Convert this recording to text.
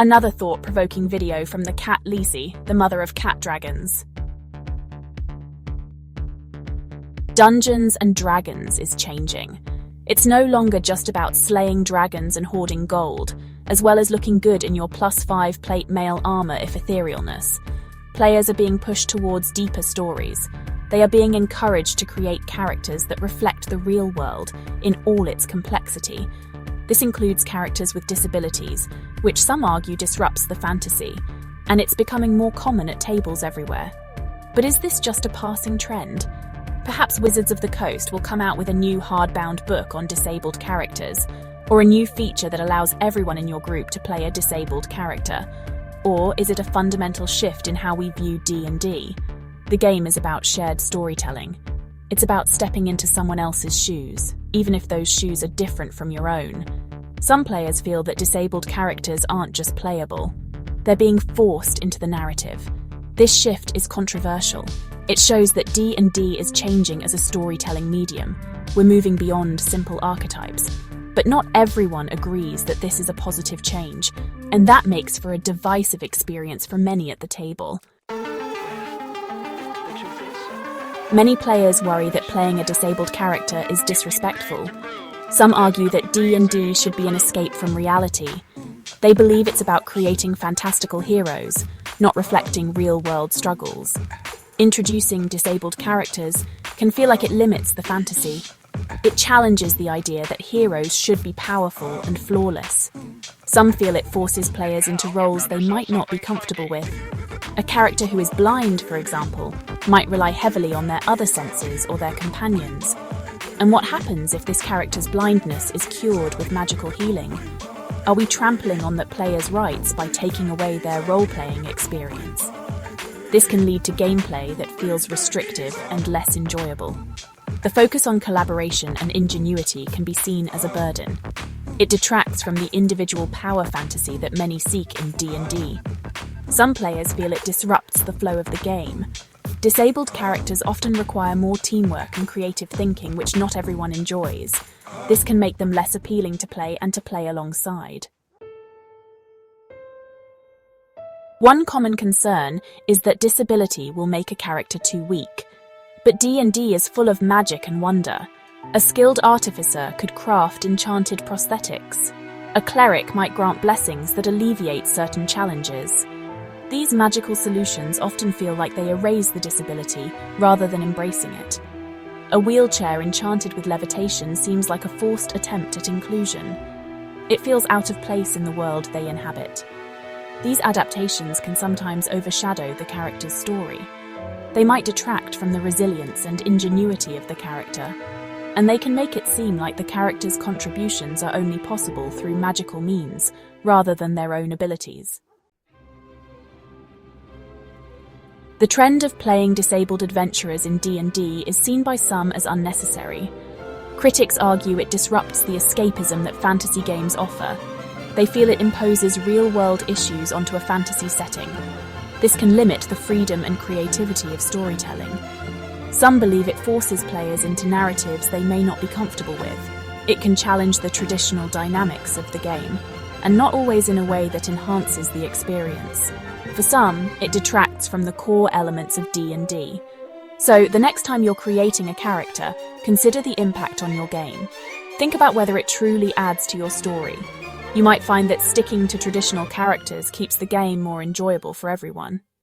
Another thought-provoking video from the cat Lisi, the mother of cat dragons. Dungeons and Dragons is changing. It's no longer just about slaying dragons and hoarding gold, as well as looking good in your +5 plate mail armor if etherealness. Players are being pushed towards deeper stories. They are being encouraged to create characters that reflect the real world in all its complexity. This includes characters with disabilities, which some argue disrupts the fantasy, and it's becoming more common at tables everywhere. But is this just a passing trend? Perhaps Wizards of the Coast will come out with a new hardbound book on disabled characters, or a new feature that allows everyone in your group to play a disabled character. Or is it a fundamental shift in how we view D&D? The game is about shared storytelling. It's about stepping into someone else's shoes, even if those shoes are different from your own. Some players feel that disabled characters aren't just playable. They're being forced into the narrative. This shift is controversial. It shows that D&D is changing as a storytelling medium. We're moving beyond simple archetypes. But not everyone agrees that this is a positive change, and that makes for a divisive experience for many at the table. Many players worry that playing a disabled character is disrespectful. Some argue that D&D should be an escape from reality. They believe it's about creating fantastical heroes, not reflecting real-world struggles. Introducing disabled characters can feel like it limits the fantasy. It challenges the idea that heroes should be powerful and flawless. Some feel it forces players into roles they might not be comfortable with. A character who is blind, for example, might rely heavily on their other senses or their companions. And what happens if this character's blindness is cured with magical healing? Are we trampling on that player's rights by taking away their role-playing experience? This can lead to gameplay that feels restrictive and less enjoyable. The focus on collaboration and ingenuity can be seen as a burden. It detracts from the individual power fantasy that many seek in D&D. Some players feel it disrupts the flow of the game. Disabled characters often require more teamwork and creative thinking, which not everyone enjoys. This can make them less appealing to play and to play alongside. One common concern is that disability will make a character too weak. But D&D is full of magic and wonder. A skilled artificer could craft enchanted prosthetics. A cleric might grant blessings that alleviate certain challenges. These magical solutions often feel like they erase the disability rather than embracing it. A wheelchair enchanted with levitation seems like a forced attempt at inclusion. It feels out of place in the world they inhabit. These adaptations can sometimes overshadow the character's story. They might detract from the resilience and ingenuity of the character, and they can make it seem like the character's contributions are only possible through magical means, rather than their own abilities. The trend of playing disabled adventurers in D&D is seen by some as unnecessary. Critics argue it disrupts the escapism that fantasy games offer. They feel it imposes real-world issues onto a fantasy setting. This can limit the freedom and creativity of storytelling. Some believe it forces players into narratives they may not be comfortable with. It can challenge the traditional dynamics of the game, and not always in a way that enhances the experience. For some, it detracts from the core elements of D&D. So, the next time you're creating a character, consider the impact on your game. Think about whether it truly adds to your story. You might find that sticking to traditional characters keeps the game more enjoyable for everyone.